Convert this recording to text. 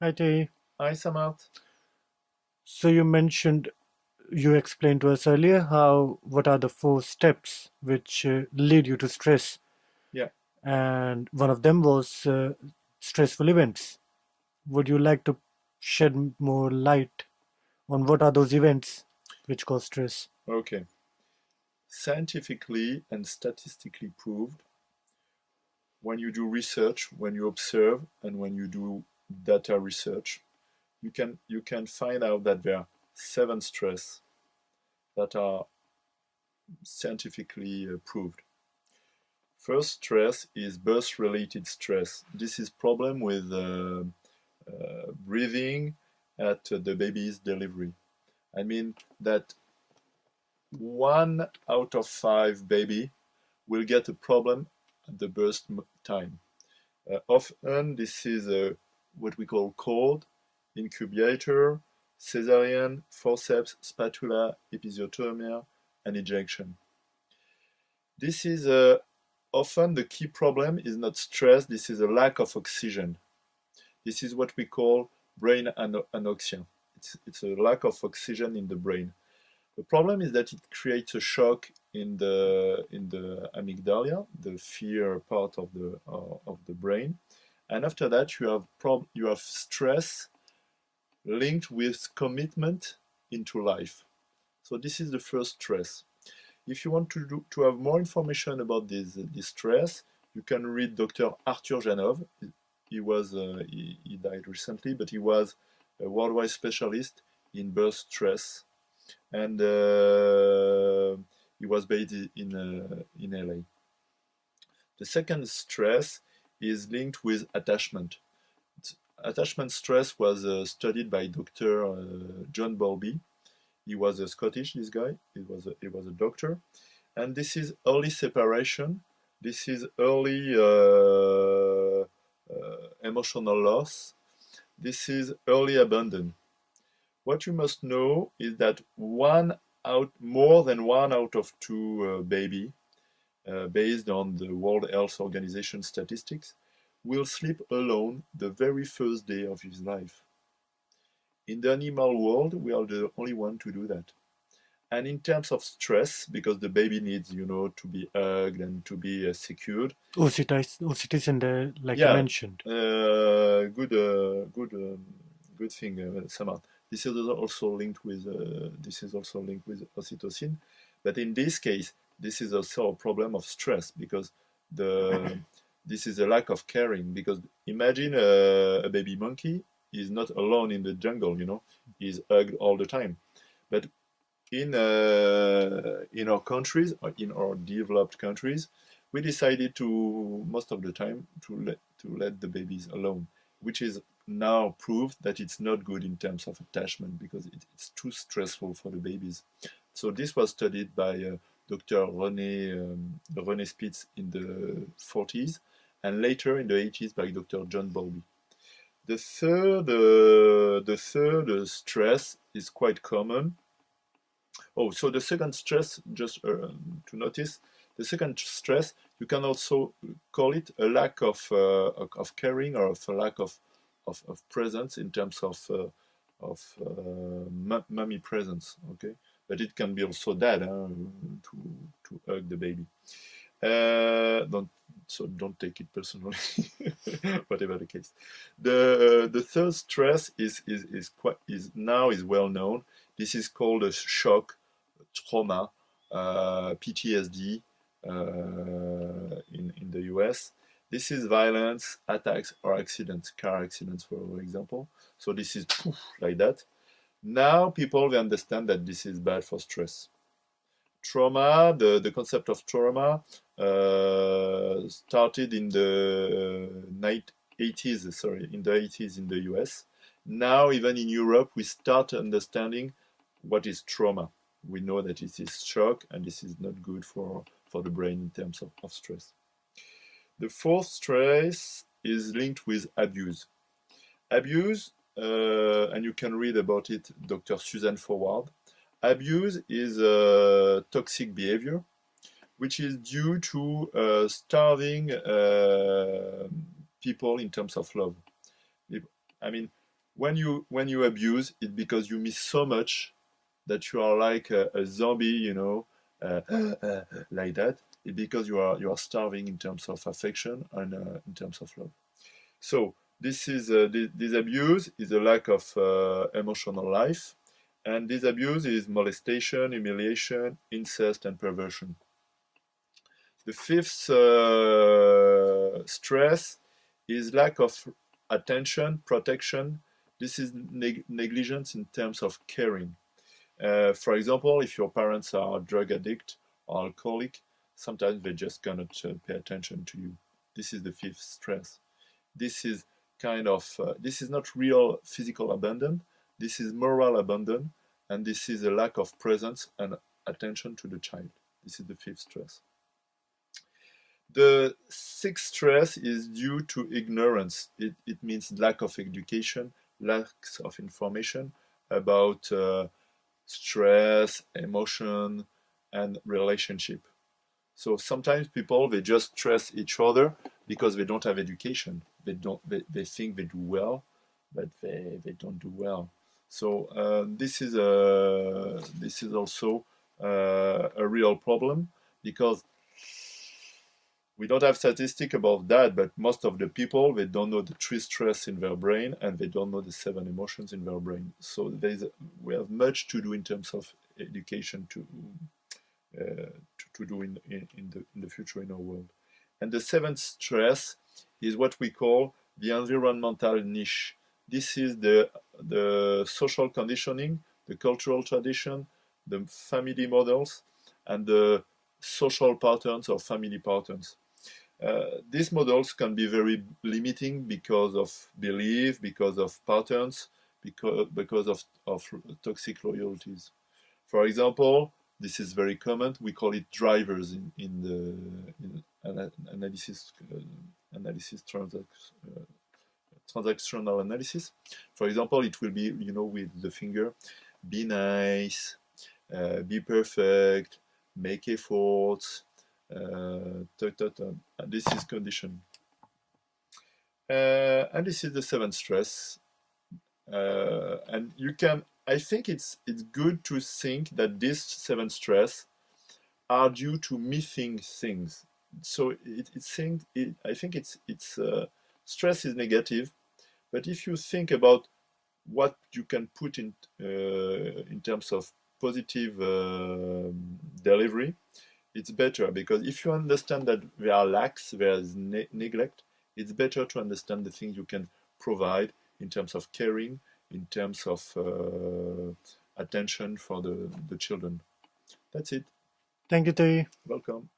Hi, Tay. Hi, Samarth. So you explained to us earlier what are the four steps which lead you to stress, Yeah. and one of them was stressful events. Would you like to shed more light on what are those events which cause stress? Okay. Scientifically and statistically proved, when you do research, when you observe, and when you do data research, you can find out that there are seven stress that are scientifically proved. First stress is birth-related stress. This is problem with breathing at the baby's delivery. I mean that 1 out of 5 baby will get a problem at the birth time. Often this is what we call cord, incubator, cesarean, forceps, spatula, episiotomia, and ejection. This is often the key problem is not stress, this is a lack of oxygen. This is what we call brain anoxia. It's a lack of oxygen in the brain. The problem is that it creates a shock in the amygdala, the fear part of the brain, and after that you have stress linked with commitment into life. So this is the first stress. If you want to have more information about this stress, you can read Dr. Arthur Janov. He died recently, but he was a worldwide specialist in birth stress, and he was based in LA. The second stress is linked with attachment. Attachment stress was studied by Dr. John Bowlby. He was a Scottish, this guy. He was a doctor, and this is early separation. This is early emotional loss. This is early abandon. What you must know is that more than 1 out of 2 baby, based on the World Health Organization statistics, will sleep alone the very first day of his life. In the animal world, we are the only one to do that. And in terms of stress, because the baby needs, to be hugged and to be secured. OCTs in there, like you Yeah, mentioned. good thing, Samad. This is also linked with oxytocin, but in this case, this is also a problem of stress because the this is a lack of caring. Because imagine a baby monkey is not alone in the jungle, he's hugged all the time. But in our countries, or in our developed countries, we decided to most of the time to let the babies alone, which is now proved that it's not good in terms of attachment because it's too stressful for the babies. So this was studied by Dr. René Spitz in the 40s, and later in the 80s by Dr. John Bowlby. The third stress is quite common. Oh, so the second stress, just to notice, the second stress, you can also call it a lack of caring, or of a lack of presence in terms of mommy presence. Okay, but it can be also dad, to hug the baby. Don't So don't take it personally, whatever the case. The third stress is well known. This is called a shock, trauma, PTSD, in the US. This is violence, attacks, or accidents, car accidents, for example. So this is poof, like that. Now people they understand that this is bad for stress. Trauma, the concept of trauma started in the 80s, sorry, in the 80s in the US. Now, even in Europe, we start understanding what is trauma. We know that it is shock, and this is not good for the brain in terms of stress. The fourth stress is linked with abuse. Abuse, and you can read about it, Dr. Suzanne Forward. Abuse is a toxic behavior which is due to starving people in terms of love. I mean, When you abuse, it's because you miss so much that you are like a zombie, like that. It's because you are starving in terms of affection and in terms of love. So this abuse is a lack of emotional life, and this abuse is molestation, humiliation, incest, and perversion. The fifth stress is lack of attention, protection. This is negligence in terms of caring. For example, if your parents are drug addict or alcoholic, sometimes they just cannot pay attention to you. This is the fifth stress. This is this is not real physical abandon. This is moral abandon, and this is a lack of presence and attention to the child. This is the fifth stress. The sixth stress is due to ignorance. It means lack of education, lack of information about stress, emotion, and relationship. So sometimes people they just stress each other because they don't have education. They think they do well, but they don't do well. So this is also a real problem because we don't have statistics about that, but most of the people they don't know the three stress in their brain and they don't know the seven emotions in their brain. So we have much to do in terms of education to do in the future in our world. And the seventh stress is what we call the environmental niche. This is the social conditioning, the cultural tradition, the family models, and the social patterns or family patterns. These models can be very limiting because of belief, because of patterns, because of toxic loyalties. For example, this is very common. We call it drivers in the analysis transactional analysis. For example, it will be with the finger, be nice, be perfect, make efforts. This is conditioning. And this is the seventh stress. And you can, I think it's good to think that these seven stress are due to missing things. So I think it's stress is negative, but if you think about what you can put in terms of positive delivery, it's better because if you understand that there are lacks, there is neglect, it's better to understand the things you can provide in terms of caring, in terms of attention for the children. That's it. Thank you, Tei. Welcome.